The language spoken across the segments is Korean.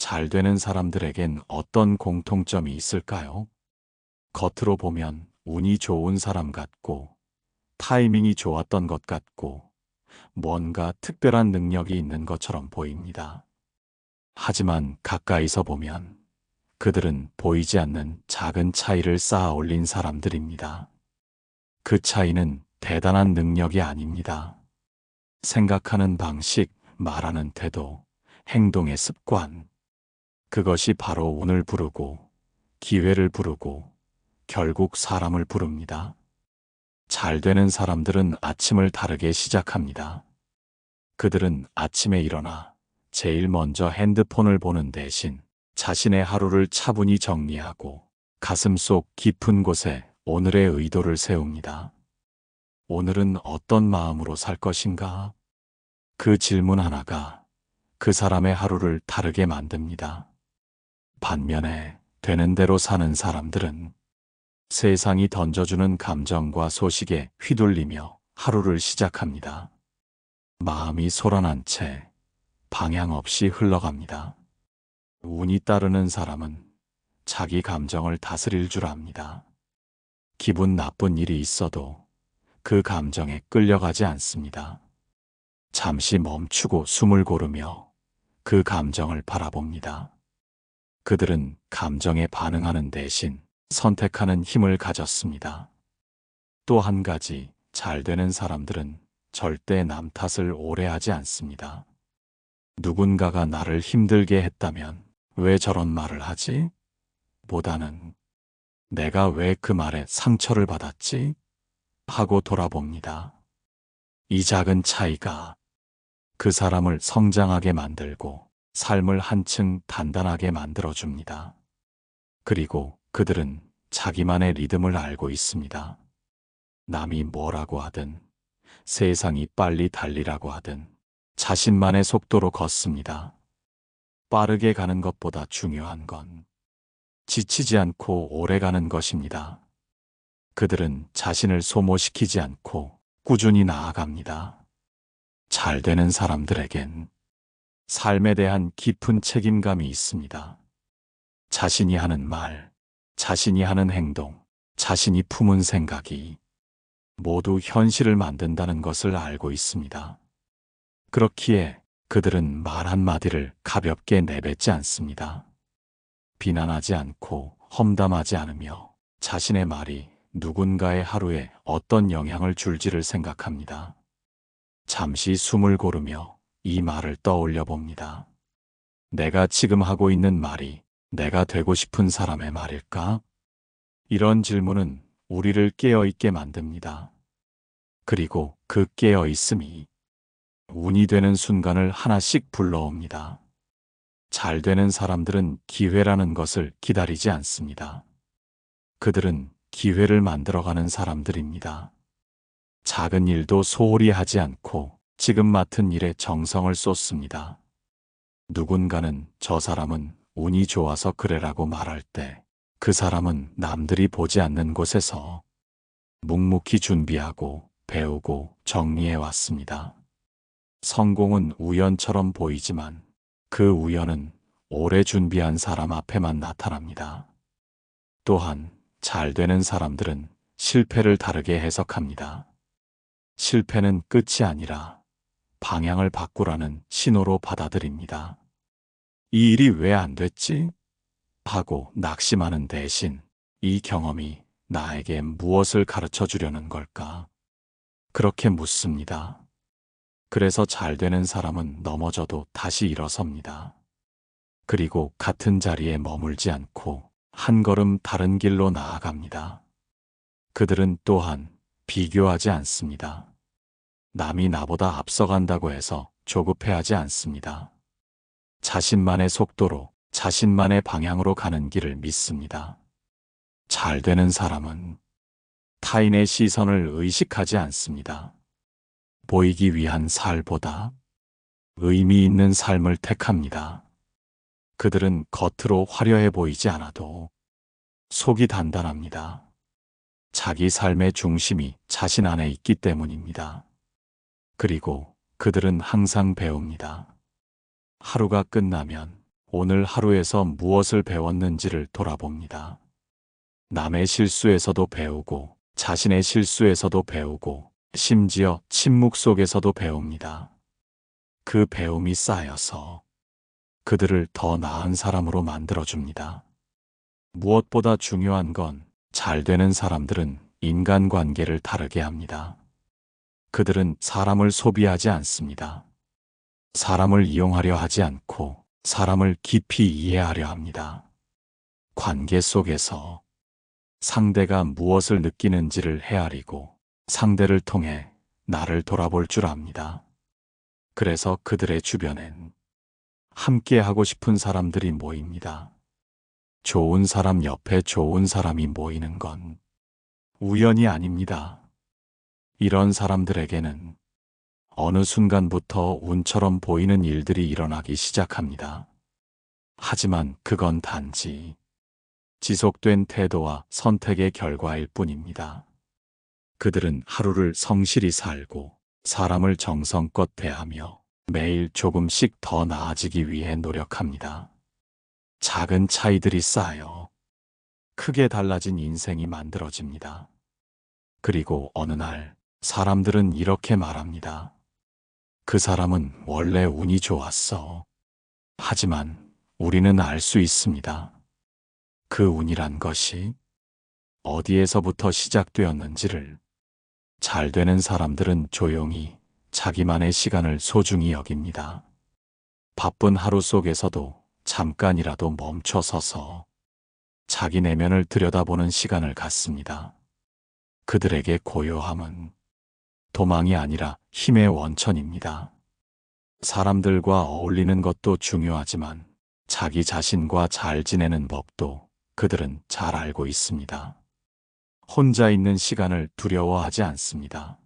잘 되는 사람들에겐 어떤 공통점이 있을까요? 겉으로 보면 운이 좋은 사람 같고, 타이밍이 좋았던 것 같고, 뭔가 특별한 능력이 있는 것처럼 보입니다. 하지만 가까이서 보면 그들은 보이지 않는 작은 차이를 쌓아 올린 사람들입니다. 그 차이는 대단한 능력이 아닙니다. 생각하는 방식, 말하는 태도, 행동의 습관. 그것이 바로 운을 부르고, 기회를 부르고, 결국 사람을 부릅니다. 잘 되는 사람들은 아침을 다르게 시작합니다. 그들은 아침에 일어나 제일 먼저 핸드폰을 보는 대신 자신의 하루를 차분히 정리하고 가슴속 깊은 곳에 오늘의 의도를 세웁니다. 오늘은 어떤 마음으로 살 것인가? 그 질문 하나가 그 사람의 하루를 다르게 만듭니다. 반면에 되는 대로 사는 사람들은 세상이 던져주는 감정과 소식에 휘둘리며 하루를 시작합니다. 마음이 소란한 채 방향 없이 흘러갑니다. 운이 따르는 사람은 자기 감정을 다스릴 줄 압니다. 기분 나쁜 일이 있어도 그 감정에 끌려가지 않습니다. 잠시 멈추고 숨을 고르며 그 감정을 바라봅니다. 그들은 감정에 반응하는 대신 선택하는 힘을 가졌습니다. 또 한 가지, 잘 되는 사람들은 절대 남 탓을 오래 하지 않습니다. 누군가가 나를 힘들게 했다면 왜 저런 말을 하지? 보다는 내가 왜 그 말에 상처를 받았지? 하고 돌아봅니다. 이 작은 차이가 그 사람을 성장하게 만들고 삶을 한층 단단하게 만들어줍니다. 그리고 그들은 자기만의 리듬을 알고 있습니다. 남이 뭐라고 하든, 세상이 빨리 달리라고 하든 자신만의 속도로 걷습니다. 빠르게 가는 것보다 중요한 건 지치지 않고 오래 가는 것입니다. 그들은 자신을 소모시키지 않고 꾸준히 나아갑니다. 잘 되는 사람들에겐 삶에 대한 깊은 책임감이 있습니다. 자신이 하는 말, 자신이 하는 행동, 자신이 품은 생각이 모두 현실을 만든다는 것을 알고 있습니다. 그렇기에 그들은 말 한마디를 가볍게 내뱉지 않습니다. 비난하지 않고 험담하지 않으며 자신의 말이 누군가의 하루에 어떤 영향을 줄지를 생각합니다. 잠시 숨을 고르며 이 말을 떠올려 봅니다. 내가 지금 하고 있는 말이 내가 되고 싶은 사람의 말일까? 이런 질문은 우리를 깨어있게 만듭니다. 그리고 그 깨어있음이 운이 되는 순간을 하나씩 불러옵니다. 잘 되는 사람들은 기회라는 것을 기다리지 않습니다. 그들은 기회를 만들어가는 사람들입니다. 작은 일도 소홀히 하지 않고 지금 맡은 일에 정성을 쏟습니다. 누군가는 저 사람은 운이 좋아서 그래라고 말할 때 그 사람은 남들이 보지 않는 곳에서 묵묵히 준비하고 배우고 정리해 왔습니다. 성공은 우연처럼 보이지만 그 우연은 오래 준비한 사람 앞에만 나타납니다. 또한 잘 되는 사람들은 실패를 다르게 해석합니다. 실패는 끝이 아니라 방향을 바꾸라는 신호로 받아들입니다. 이 일이 왜 안 됐지? 하고 낙심하는 대신 이 경험이 나에게 무엇을 가르쳐 주려는 걸까? 그렇게 묻습니다. 그래서 잘 되는 사람은 넘어져도 다시 일어섭니다. 그리고 같은 자리에 머물지 않고 한 걸음 다른 길로 나아갑니다. 그들은 또한 비교하지 않습니다. 남이 나보다 앞서간다고 해서 조급해하지 않습니다. 자신만의 속도로 자신만의 방향으로 가는 길을 믿습니다. 잘 되는 사람은 타인의 시선을 의식하지 않습니다. 보이기 위한 살보다 의미 있는 삶을 택합니다. 그들은 겉으로 화려해 보이지 않아도 속이 단단합니다. 자기 삶의 중심이 자신 안에 있기 때문입니다. 그리고 그들은 항상 배웁니다. 하루가 끝나면 오늘 하루에서 무엇을 배웠는지를 돌아봅니다. 남의 실수에서도 배우고, 자신의 실수에서도 배우고, 심지어 침묵 속에서도 배웁니다. 그 배움이 쌓여서 그들을 더 나은 사람으로 만들어줍니다. 무엇보다 중요한 건 잘 되는 사람들은 인간관계를 다르게 합니다. 그들은 사람을 소비하지 않습니다. 사람을 이용하려 하지 않고 사람을 깊이 이해하려 합니다. 관계 속에서 상대가 무엇을 느끼는지를 헤아리고 상대를 통해 나를 돌아볼 줄 압니다. 그래서 그들의 주변엔 함께 하고 싶은 사람들이 모입니다. 좋은 사람 옆에 좋은 사람이 모이는 건 우연이 아닙니다. 이런 사람들에게는 어느 순간부터 운처럼 보이는 일들이 일어나기 시작합니다. 하지만 그건 단지 지속된 태도와 선택의 결과일 뿐입니다. 그들은 하루를 성실히 살고 사람을 정성껏 대하며 매일 조금씩 더 나아지기 위해 노력합니다. 작은 차이들이 쌓여 크게 달라진 인생이 만들어집니다. 그리고 어느 날 사람들은 이렇게 말합니다. 그 사람은 원래 운이 좋았어. 하지만 우리는 알 수 있습니다. 그 운이란 것이 어디에서부터 시작되었는지를. 잘 되는 사람들은 조용히 자기만의 시간을 소중히 여깁니다. 바쁜 하루 속에서도 잠깐이라도 멈춰 서서 자기 내면을 들여다보는 시간을 갖습니다. 그들에게 고요함은 도망이 아니라 힘의 원천입니다. 사람들과 어울리는 것도 중요하지만 자기 자신과 잘 지내는 법도 그들은 잘 알고 있습니다. 혼자 있는 시간을 두려워하지 않습니다.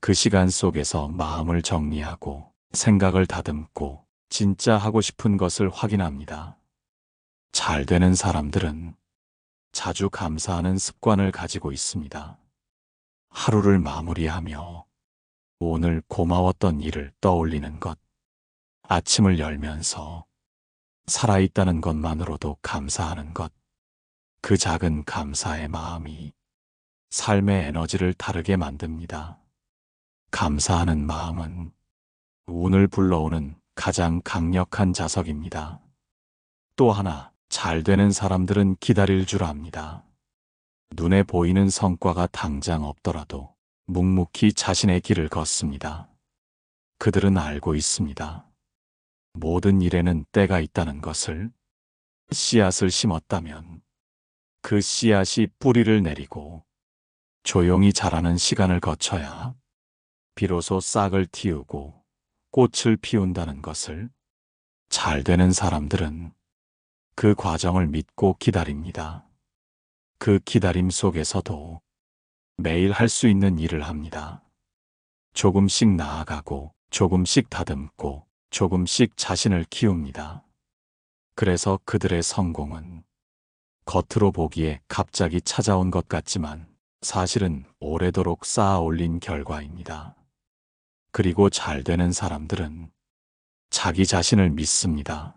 그 시간 속에서 마음을 정리하고 생각을 다듬고 진짜 하고 싶은 것을 확인합니다. 잘 되는 사람들은 자주 감사하는 습관을 가지고 있습니다. 하루를 마무리하며 오늘 고마웠던 일을 떠올리는 것, 아침을 열면서 살아있다는 것만으로도 감사하는 것, 그 작은 감사의 마음이 삶의 에너지를 다르게 만듭니다. 감사하는 마음은 운을 불러오는 가장 강력한 자석입니다. 또 하나, 잘 되는 사람들은 기다릴 줄 압니다. 눈에 보이는 성과가 당장 없더라도 묵묵히 자신의 길을 걷습니다. 그들은 알고 있습니다. 모든 일에는 때가 있다는 것을. 씨앗을 심었다면 그 씨앗이 뿌리를 내리고 조용히 자라는 시간을 거쳐야 비로소 싹을 틔우고 꽃을 피운다는 것을. 잘 되는 사람들은 그 과정을 믿고 기다립니다. 그 기다림 속에서도 매일 할 수 있는 일을 합니다. 조금씩 나아가고 조금씩 다듬고 조금씩 자신을 키웁니다. 그래서 그들의 성공은 겉으로 보기에 갑자기 찾아온 것 같지만 사실은 오래도록 쌓아 올린 결과입니다. 그리고 잘 되는 사람들은 자기 자신을 믿습니다.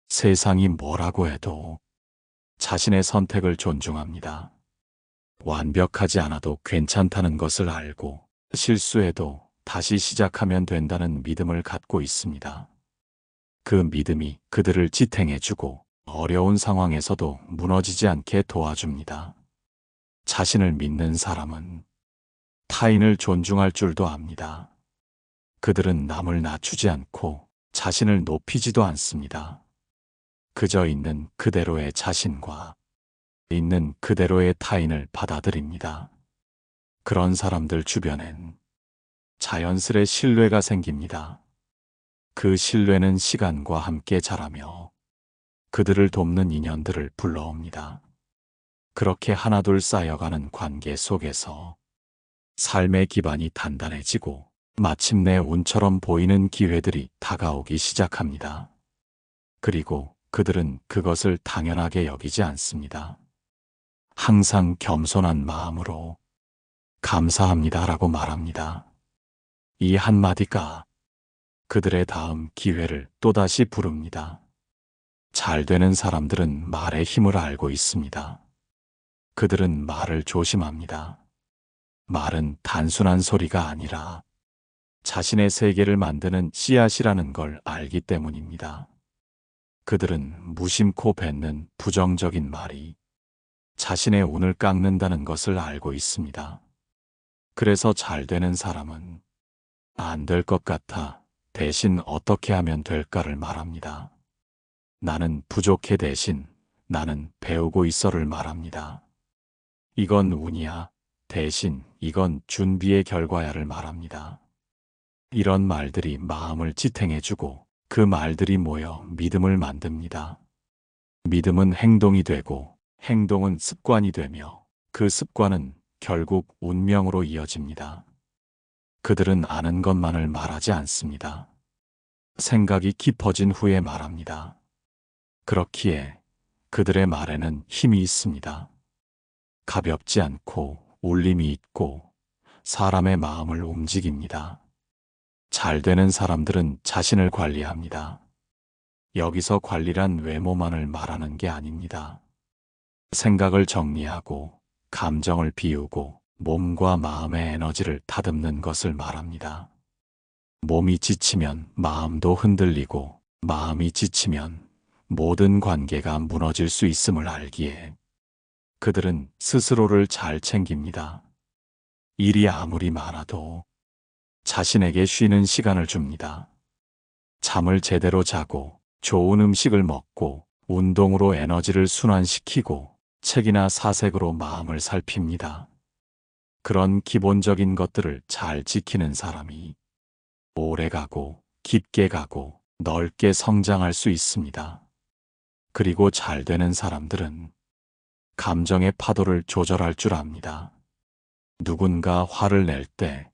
세상이 뭐라고 해도 자신의 선택을 존중합니다. 완벽하지 않아도 괜찮다는 것을 알고 실수해도 다시 시작하면 된다는 믿음을 갖고 있습니다. 그 믿음이 그들을 지탱해주고 어려운 상황에서도 무너지지 않게 도와줍니다. 자신을 믿는 사람은 타인을 존중할 줄도 압니다. 그들은 남을 낮추지 않고 자신을 높이지도 않습니다. 그저 있는 그대로의 자신과 있는 그대로의 타인을 받아들입니다. 그런 사람들 주변엔 자연스레 신뢰가 생깁니다. 그 신뢰는 시간과 함께 자라며 그들을 돕는 인연들을 불러옵니다. 그렇게 하나둘 쌓여가는 관계 속에서 삶의 기반이 단단해지고 마침내 운처럼 보이는 기회들이 다가오기 시작합니다. 그리고 그들은 그것을 당연하게 여기지 않습니다. 항상 겸손한 마음으로 감사합니다라고 말합니다. 이 한마디가 그들의 다음 기회를 또다시 부릅니다. 잘 되는 사람들은 말의 힘을 알고 있습니다. 그들은 말을 조심합니다. 말은 단순한 소리가 아니라 자신의 세계를 만드는 씨앗이라는 걸 알기 때문입니다. 그들은 무심코 뱉는 부정적인 말이 자신의 운을 깎는다는 것을 알고 있습니다. 그래서 잘 되는 사람은 안 될 것 같아 대신 어떻게 하면 될까를 말합니다. 나는 부족해 대신 나는 배우고 있어를 말합니다. 이건 운이야 대신 이건 준비의 결과야를 말합니다. 이런 말들이 마음을 지탱해주고 그 말들이 모여 믿음을 만듭니다. 믿음은 행동이 되고 행동은 습관이 되며 그 습관은 결국 운명으로 이어집니다. 그들은 아는 것만을 말하지 않습니다. 생각이 깊어진 후에 말합니다. 그렇기에 그들의 말에는 힘이 있습니다. 가볍지 않고 울림이 있고 사람의 마음을 움직입니다. 잘 되는 사람들은 자신을 관리합니다. 여기서 관리란 외모만을 말하는 게 아닙니다. 생각을 정리하고 감정을 비우고 몸과 마음의 에너지를 다듬는 것을 말합니다. 몸이 지치면 마음도 흔들리고 마음이 지치면 모든 관계가 무너질 수 있음을 알기에 그들은 스스로를 잘 챙깁니다. 일이 아무리 많아도 자신에게 쉬는 시간을 줍니다. 잠을 제대로 자고 좋은 음식을 먹고 운동으로 에너지를 순환시키고 책이나 사색으로 마음을 살핍니다. 그런 기본적인 것들을 잘 지키는 사람이 오래 가고 깊게 가고 넓게 성장할 수 있습니다. 그리고 잘 되는 사람들은 감정의 파도를 조절할 줄 압니다. 누군가 화를 낼 때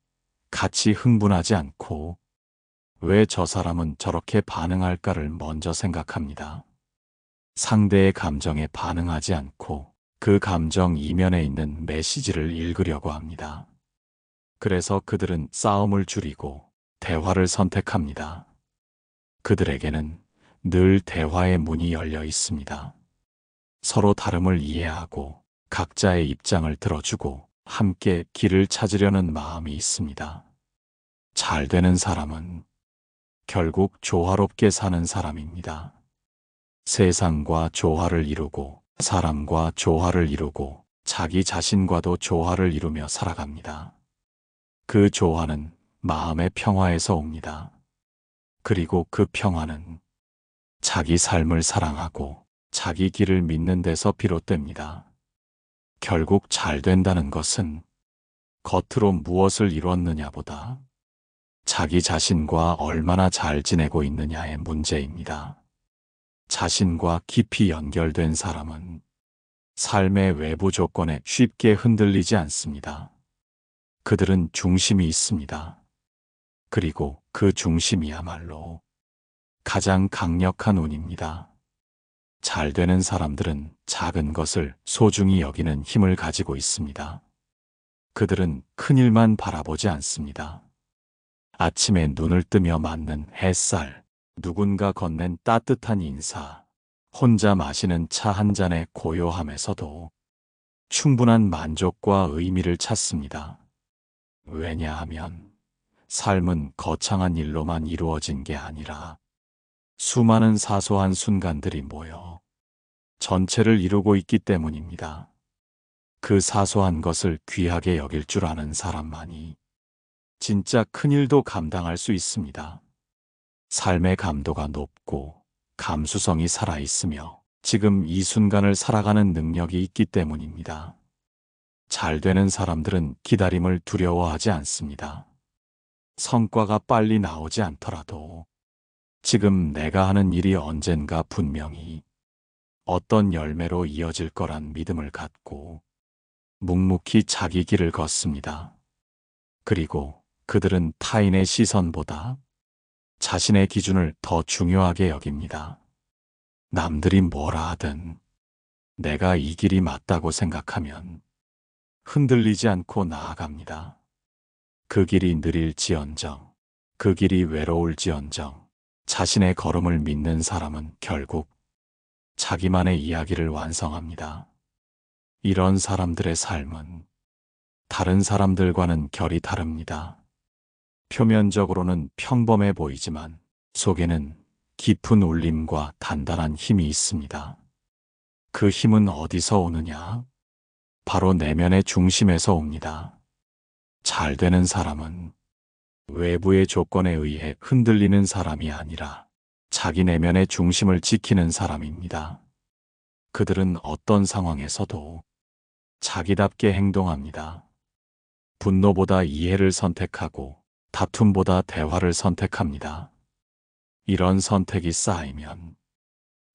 같이 흥분하지 않고 왜 저 사람은 저렇게 반응할까를 먼저 생각합니다. 상대의 감정에 반응하지 않고 그 감정 이면에 있는 메시지를 읽으려고 합니다. 그래서 그들은 싸움을 줄이고 대화를 선택합니다. 그들에게는 늘 대화의 문이 열려 있습니다. 서로 다름을 이해하고 각자의 입장을 들어주고 함께 길을 찾으려는 마음이 있습니다. 잘 되는 사람은 결국 조화롭게 사는 사람입니다. 세상과 조화를 이루고 사람과 조화를 이루고 자기 자신과도 조화를 이루며 살아갑니다. 그 조화는 마음의 평화에서 옵니다. 그리고 그 평화는 자기 삶을 사랑하고 자기 길을 믿는 데서 비롯됩니다. 결국 잘 된다는 것은 겉으로 무엇을 이루었느냐보다 자기 자신과 얼마나 잘 지내고 있느냐의 문제입니다. 자신과 깊이 연결된 사람은 삶의 외부 조건에 쉽게 흔들리지 않습니다. 그들은 중심이 있습니다. 그리고 그 중심이야말로 가장 강력한 운입니다. 잘 되는 사람들은 작은 것을 소중히 여기는 힘을 가지고 있습니다. 그들은 큰 일만 바라보지 않습니다. 아침에 눈을 뜨며 맞는 햇살, 누군가 건넨 따뜻한 인사, 혼자 마시는 차 한 잔의 고요함에서도 충분한 만족과 의미를 찾습니다. 왜냐하면 삶은 거창한 일로만 이루어진 게 아니라 수많은 사소한 순간들이 모여 전체를 이루고 있기 때문입니다. 그 사소한 것을 귀하게 여길 줄 아는 사람만이 진짜 큰 일도 감당할 수 있습니다. 삶의 감도가 높고 감수성이 살아있으며 지금 이 순간을 살아가는 능력이 있기 때문입니다. 잘 되는 사람들은 기다림을 두려워하지 않습니다. 성과가 빨리 나오지 않더라도 지금 내가 하는 일이 언젠가 분명히 어떤 열매로 이어질 거란 믿음을 갖고 묵묵히 자기 길을 걷습니다. 그리고 그들은 타인의 시선보다 자신의 기준을 더 중요하게 여깁니다. 남들이 뭐라 하든 내가 이 길이 맞다고 생각하면 흔들리지 않고 나아갑니다. 그 길이 느릴지언정, 그 길이 외로울지언정 자신의 걸음을 믿는 사람은 결국 자기만의 이야기를 완성합니다. 이런 사람들의 삶은 다른 사람들과는 결이 다릅니다. 표면적으로는 평범해 보이지만 속에는 깊은 울림과 단단한 힘이 있습니다. 그 힘은 어디서 오느냐? 바로 내면의 중심에서 옵니다. 잘 되는 사람은 외부의 조건에 의해 흔들리는 사람이 아니라 자기 내면의 중심을 지키는 사람입니다. 그들은 어떤 상황에서도 자기답게 행동합니다. 분노보다 이해를 선택하고 다툼보다 대화를 선택합니다. 이런 선택이 쌓이면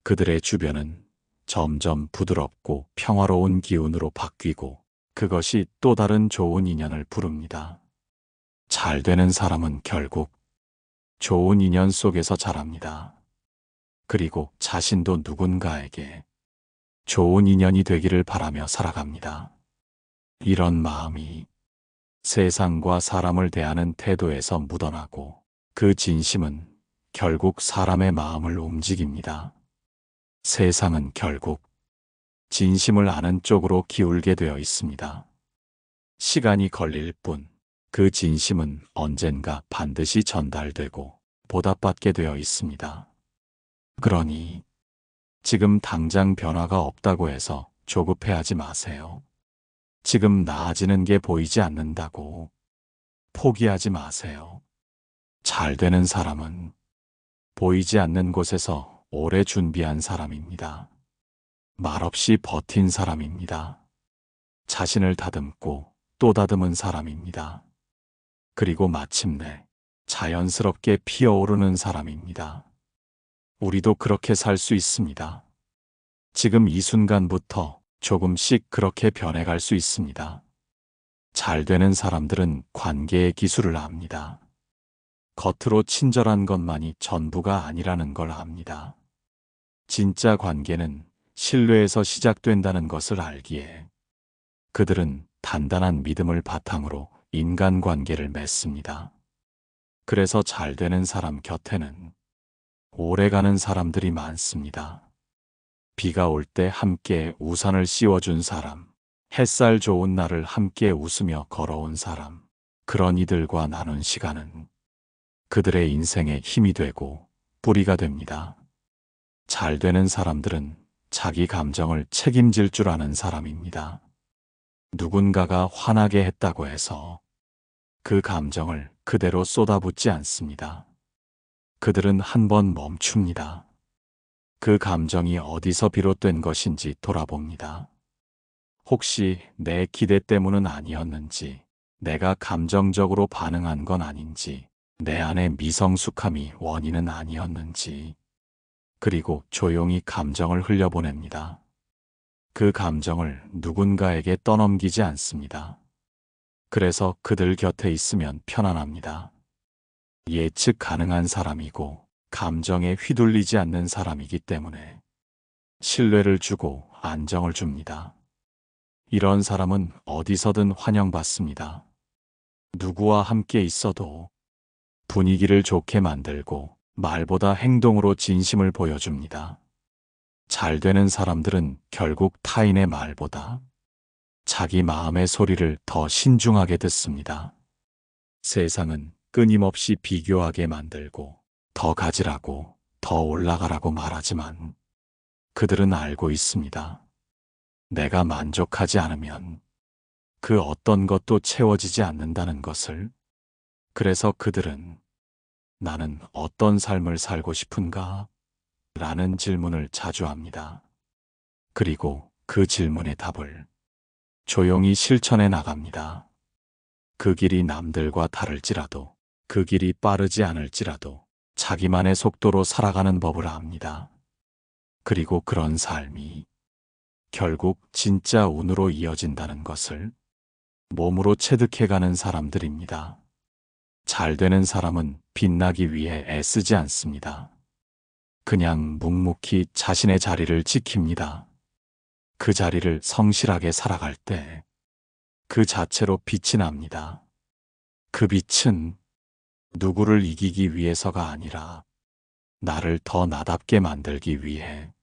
그들의 주변은 점점 부드럽고 평화로운 기운으로 바뀌고 그것이 또 다른 좋은 인연을 부릅니다. 잘 되는 사람은 결국 좋은 인연 속에서 자랍니다. 그리고 자신도 누군가에게 좋은 인연이 되기를 바라며 살아갑니다. 이런 마음이 세상과 사람을 대하는 태도에서 묻어나고 그 진심은 결국 사람의 마음을 움직입니다. 세상은 결국 진심을 아는 쪽으로 기울게 되어 있습니다. 시간이 걸릴 뿐 그 진심은 언젠가 반드시 전달되고 보답받게 되어 있습니다. 그러니 지금 당장 변화가 없다고 해서 조급해하지 마세요. 지금 나아지는 게 보이지 않는다고 포기하지 마세요. 잘 되는 사람은 보이지 않는 곳에서 오래 준비한 사람입니다. 말없이 버틴 사람입니다. 자신을 다듬고 또 다듬은 사람입니다. 그리고 마침내 자연스럽게 피어오르는 사람입니다. 우리도 그렇게 살 수 있습니다. 지금 이 순간부터 조금씩 그렇게 변해갈 수 있습니다. 잘 되는 사람들은 관계의 기술을 압니다. 겉으로 친절한 것만이 전부가 아니라는 걸 압니다. 진짜 관계는 신뢰에서 시작된다는 것을 알기에 그들은 단단한 믿음을 바탕으로 인간관계를 맺습니다. 그래서 잘 되는 사람 곁에는 오래가는 사람들이 많습니다. 비가 올 때 함께 우산을 씌워준 사람, 햇살 좋은 날을 함께 웃으며 걸어온 사람, 그런 이들과 나눈 시간은 그들의 인생에 힘이 되고 뿌리가 됩니다. 잘 되는 사람들은 자기 감정을 책임질 줄 아는 사람입니다. 누군가가 화나게 했다고 해서 그 감정을 그대로 쏟아붓지 않습니다. 그들은 한번 멈춥니다. 그 감정이 어디서 비롯된 것인지 돌아봅니다. 혹시 내 기대 때문은 아니었는지, 내가 감정적으로 반응한 건 아닌지, 내 안의 미성숙함이 원인은 아니었는지, 그리고 조용히 감정을 흘려보냅니다. 그 감정을 누군가에게 떠넘기지 않습니다. 그래서 그들 곁에 있으면 편안합니다. 예측 가능한 사람이고 감정에 휘둘리지 않는 사람이기 때문에 신뢰를 주고 안정을 줍니다. 이런 사람은 어디서든 환영받습니다. 누구와 함께 있어도 분위기를 좋게 만들고 말보다 행동으로 진심을 보여줍니다. 잘 되는 사람들은 결국 타인의 말보다 자기 마음의 소리를 더 신중하게 듣습니다. 세상은 끊임없이 비교하게 만들고 더 가지라고, 더 올라가라고 말하지만 그들은 알고 있습니다. 내가 만족하지 않으면 그 어떤 것도 채워지지 않는다는 것을. 그래서 그들은 나는 어떤 삶을 살고 싶은가? 라는 질문을 자주 합니다. 그리고 그 질문의 답을 조용히 실천해 나갑니다. 그 길이 남들과 다를지라도, 그 길이 빠르지 않을지라도 자기만의 속도로 살아가는 법을 압니다. 그리고 그런 삶이 결국 진짜 운으로 이어진다는 것을 몸으로 체득해가는 사람들입니다. 잘 되는 사람은 빛나기 위해 애쓰지 않습니다. 그냥 묵묵히 자신의 자리를 지킵니다. 그 자리를 성실하게 살아갈 때 그 자체로 빛이 납니다. 그 빛은 누구를 이기기 위해서가 아니라 나를 더 나답게 만들기 위해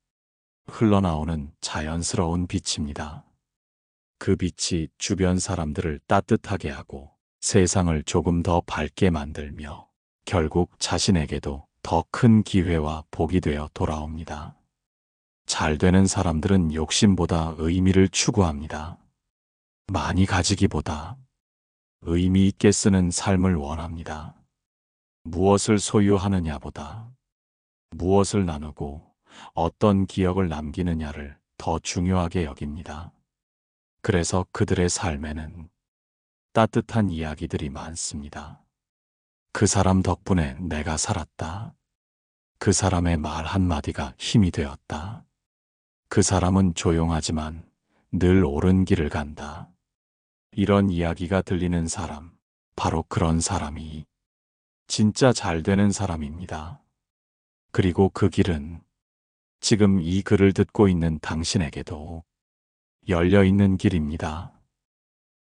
흘러나오는 자연스러운 빛입니다. 그 빛이 주변 사람들을 따뜻하게 하고 세상을 조금 더 밝게 만들며 결국 자신에게도 더 큰 기회와 복이 되어 돌아옵니다. 잘 되는 사람들은 욕심보다 의미를 추구합니다. 많이 가지기보다 의미 있게 쓰는 삶을 원합니다. 무엇을 소유하느냐보다 무엇을 나누고 어떤 기억을 남기느냐를 더 중요하게 여깁니다. 그래서 그들의 삶에는 따뜻한 이야기들이 많습니다. 그 사람 덕분에 내가 살았다. 그 사람의 말 한마디가 힘이 되었다. 그 사람은 조용하지만 늘 옳은 길을 간다. 이런 이야기가 들리는 사람, 바로 그런 사람이 진짜 잘 되는 사람입니다. 그리고 그 길은 지금 이 글을 듣고 있는 당신에게도 열려 있는 길입니다.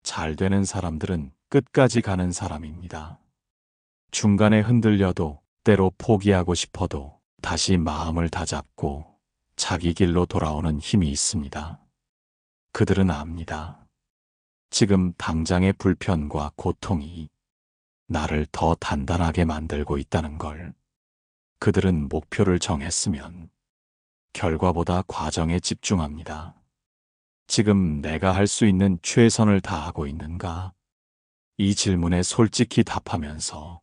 잘 되는 사람들은 끝까지 가는 사람입니다. 중간에 흔들려도 때로 포기하고 싶어도 다시 마음을 다잡고 자기 길로 돌아오는 힘이 있습니다. 그들은 압니다. 지금 당장의 불편과 고통이 나를 더 단단하게 만들고 있다는 걸. 그들은 목표를 정했으면 결과보다 과정에 집중합니다. 지금 내가 할 수 있는 최선을 다하고 있는가? 이 질문에 솔직히 답하면서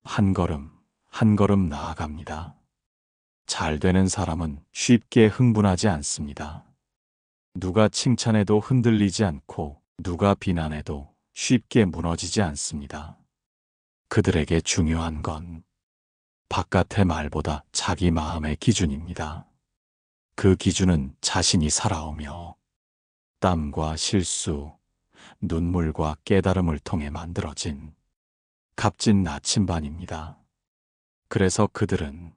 한 걸음 한 걸음 나아갑니다. 잘 되는 사람은 쉽게 흥분하지 않습니다. 누가 칭찬해도 흔들리지 않고 누가 비난해도 쉽게 무너지지 않습니다. 그들에게 중요한 건 바깥의 말보다 자기 마음의 기준입니다. 그 기준은 자신이 살아오며 땀과 실수, 눈물과 깨달음을 통해 만들어진 값진 나침반입니다. 그래서 그들은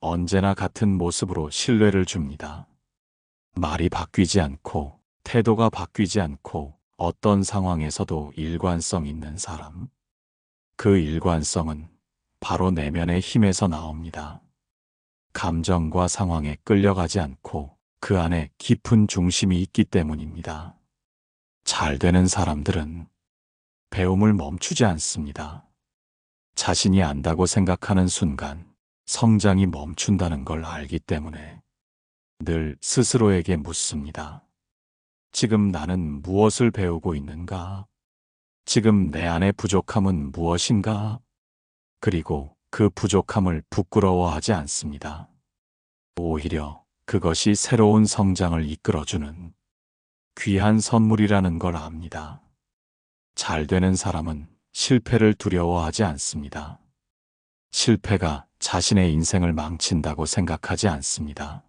언제나 같은 모습으로 신뢰를 줍니다. 말이 바뀌지 않고 태도가 바뀌지 않고 어떤 상황에서도 일관성 있는 사람. 그 일관성은 바로 내면의 힘에서 나옵니다. 감정과 상황에 끌려가지 않고 그 안에 깊은 중심이 있기 때문입니다. 잘 되는 사람들은 배움을 멈추지 않습니다. 자신이 안다고 생각하는 순간 성장이 멈춘다는 걸 알기 때문에 늘 스스로에게 묻습니다. 지금 나는 무엇을 배우고 있는가? 지금 내 안의 부족함은 무엇인가? 그리고 그 부족함을 부끄러워하지 않습니다. 오히려 그것이 새로운 성장을 이끌어주는 귀한 선물이라는 걸 압니다. 잘 되는 사람은 실패를 두려워하지 않습니다. 실패가 자신의 인생을 망친다고 생각하지 않습니다.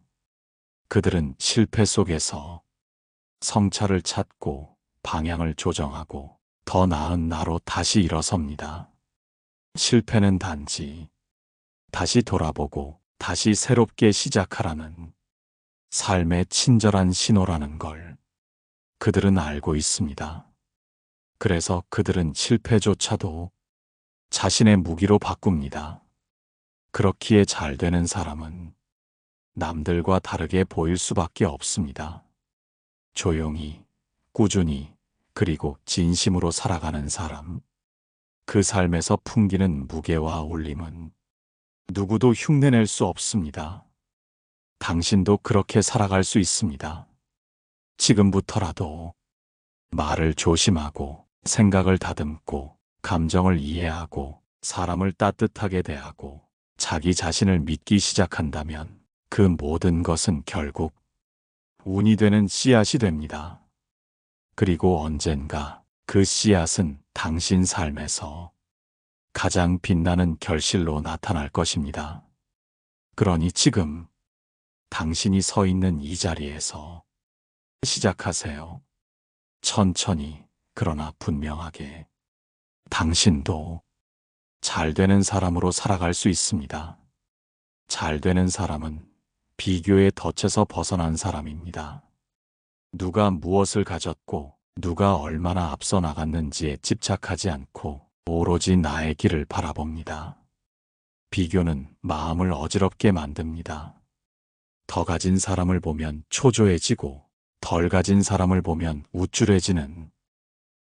그들은 실패 속에서 성찰을 찾고 방향을 조정하고 더 나은 나로 다시 일어섭니다. 실패는 단지 다시 돌아보고 다시 새롭게 시작하라는 삶의 친절한 신호라는 걸 그들은 알고 있습니다. 그래서 그들은 실패조차도 자신의 무기로 바꿉니다. 그렇기에 잘 되는 사람은 남들과 다르게 보일 수밖에 없습니다. 조용히, 꾸준히, 그리고 진심으로 살아가는 사람. 그 삶에서 풍기는 무게와 울림은 누구도 흉내낼 수 없습니다. 당신도 그렇게 살아갈 수 있습니다. 지금부터라도 말을 조심하고 생각을 다듬고 감정을 이해하고 사람을 따뜻하게 대하고 자기 자신을 믿기 시작한다면 그 모든 것은 결국 운이 되는 씨앗이 됩니다. 그리고 언젠가 그 씨앗은 당신 삶에서 가장 빛나는 결실로 나타날 것입니다. 그러니 지금 당신이 서 있는 이 자리에서 시작하세요. 천천히, 그러나 분명하게. 당신도 잘 되는 사람으로 살아갈 수 있습니다. 잘 되는 사람은 비교의 덫에서 벗어난 사람입니다. 누가 무엇을 가졌고 누가 얼마나 앞서 나갔는지에 집착하지 않고 오로지 나의 길을 바라봅니다. 비교는 마음을 어지럽게 만듭니다. 더 가진 사람을 보면 초조해지고 덜 가진 사람을 보면 우쭐해지는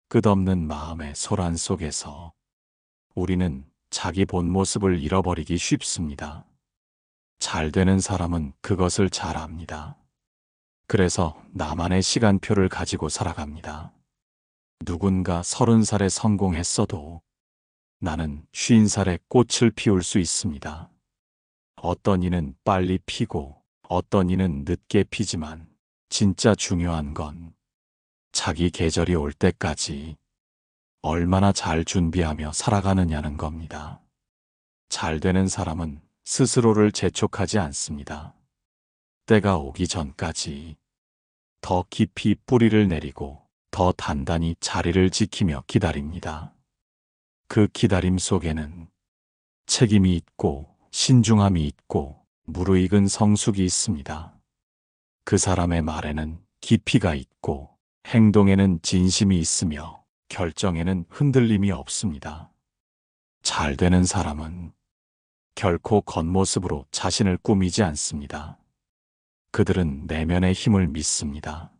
끝없는 마음의 소란 속에서 우리는 자기 본 모습을 잃어버리기 쉽습니다. 잘 되는 사람은 그것을 잘 압니다. 그래서 나만의 시간표를 가지고 살아갑니다. 누군가 30살에 성공했어도 나는 50살에 꽃을 피울 수 있습니다. 어떤 이는 빨리 피고 어떤 이는 늦게 피지만 진짜 중요한 건 자기 계절이 올 때까지 얼마나 잘 준비하며 살아가느냐는 겁니다. 잘 되는 사람은 스스로를 재촉하지 않습니다. 때가 오기 전까지 더 깊이 뿌리를 내리고 더 단단히 자리를 지키며 기다립니다. 그 기다림 속에는 책임이 있고 신중함이 있고 무르익은 성숙이 있습니다. 그 사람의 말에는 깊이가 있고 행동에는 진심이 있으며 결정에는 흔들림이 없습니다. 잘 되는 사람은 결코 겉모습으로 자신을 꾸미지 않습니다. 그들은 내면의 힘을 믿습니다.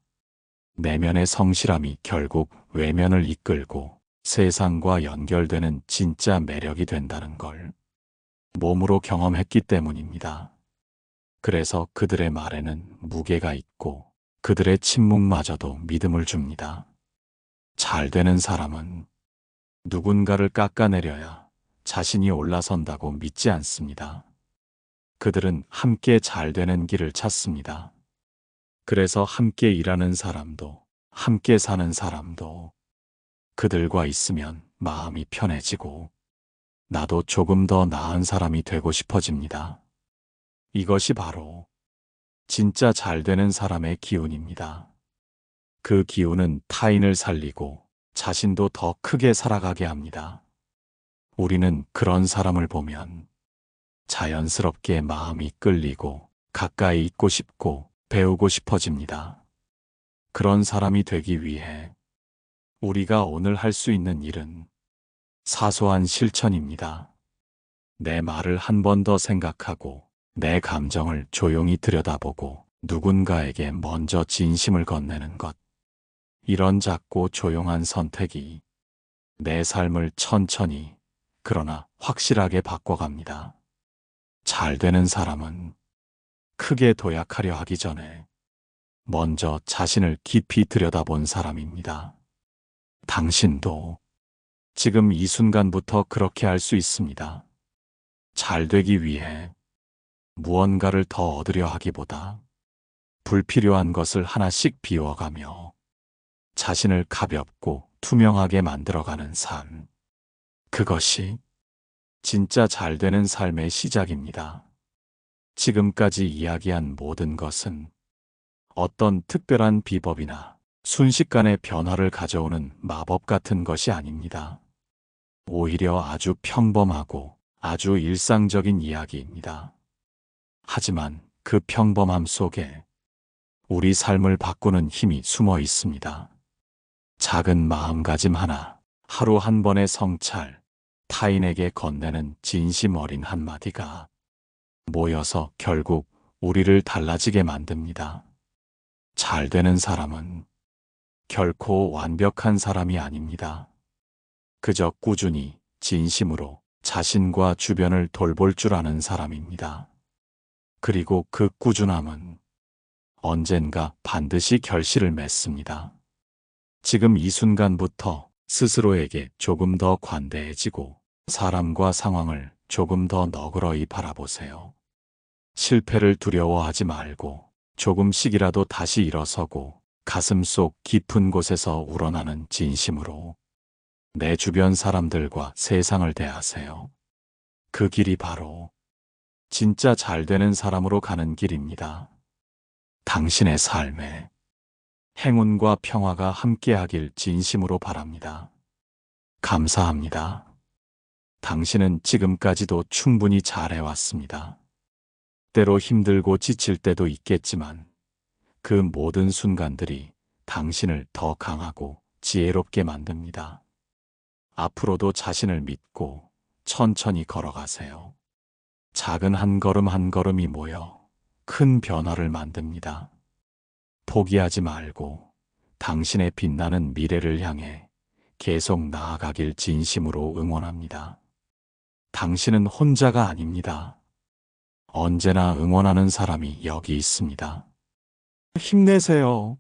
내면의 성실함이 결국 외면을 이끌고 세상과 연결되는 진짜 매력이 된다는 걸 몸으로 경험했기 때문입니다. 그래서 그들의 말에는 무게가 있고 그들의 침묵마저도 믿음을 줍니다. 잘 되는 사람은 누군가를 깎아내려야 자신이 올라선다고 믿지 않습니다. 그들은 함께 잘 되는 길을 찾습니다. 그래서 함께 일하는 사람도 함께 사는 사람도 그들과 있으면 마음이 편해지고 나도 조금 더 나은 사람이 되고 싶어집니다. 이것이 바로 진짜 잘 되는 사람의 기운입니다. 그 기운은 타인을 살리고 자신도 더 크게 살아가게 합니다. 우리는 그런 사람을 보면 자연스럽게 마음이 끌리고 가까이 있고 싶고 배우고 싶어집니다. 그런 사람이 되기 위해 우리가 오늘 할 수 있는 일은 사소한 실천입니다. 내 말을 한 번 더 생각하고 내 감정을 조용히 들여다보고 누군가에게 먼저 진심을 건네는 것. 이런 작고 조용한 선택이 내 삶을 천천히 그러나 확실하게 바꿔갑니다. 잘 되는 사람은 크게 도약하려 하기 전에 먼저 자신을 깊이 들여다본 사람입니다. 당신도 지금 이 순간부터 그렇게 할 수 있습니다. 잘 되기 위해 무언가를 더 얻으려 하기보다 불필요한 것을 하나씩 비워가며 자신을 가볍고 투명하게 만들어가는 삶. 그것이 진짜 잘 되는 삶의 시작입니다. 지금까지 이야기한 모든 것은 어떤 특별한 비법이나 순식간의 변화를 가져오는 마법 같은 것이 아닙니다. 오히려 아주 평범하고 아주 일상적인 이야기입니다. 하지만 그 평범함 속에 우리 삶을 바꾸는 힘이 숨어 있습니다. 작은 마음가짐 하나, 하루 한 번의 성찰, 타인에게 건네는 진심 어린 한마디가 모여서 결국 우리를 달라지게 만듭니다. 잘 되는 사람은 결코 완벽한 사람이 아닙니다. 그저 꾸준히 진심으로 자신과 주변을 돌볼 줄 아는 사람입니다. 그리고 그 꾸준함은 언젠가 반드시 결실을 맺습니다. 지금 이 순간부터 스스로에게 조금 더 관대해지고 사람과 상황을 조금 더 너그러이 바라보세요. 실패를 두려워하지 말고 조금씩이라도 다시 일어서고 가슴 속 깊은 곳에서 우러나는 진심으로 내 주변 사람들과 세상을 대하세요. 그 길이 바로 진짜 잘 되는 사람으로 가는 길입니다. 당신의 삶에 행운과 평화가 함께하길 진심으로 바랍니다. 감사합니다. 당신은 지금까지도 충분히 잘해왔습니다. 때로 힘들고 지칠 때도 있겠지만 그 모든 순간들이 당신을 더 강하고 지혜롭게 만듭니다. 앞으로도 자신을 믿고 천천히 걸어가세요. 작은 한 걸음 한 걸음이 모여 큰 변화를 만듭니다. 포기하지 말고 당신의 빛나는 미래를 향해 계속 나아가길 진심으로 응원합니다. 당신은 혼자가 아닙니다. 언제나 응원하는 사람이 여기 있습니다. 힘내세요.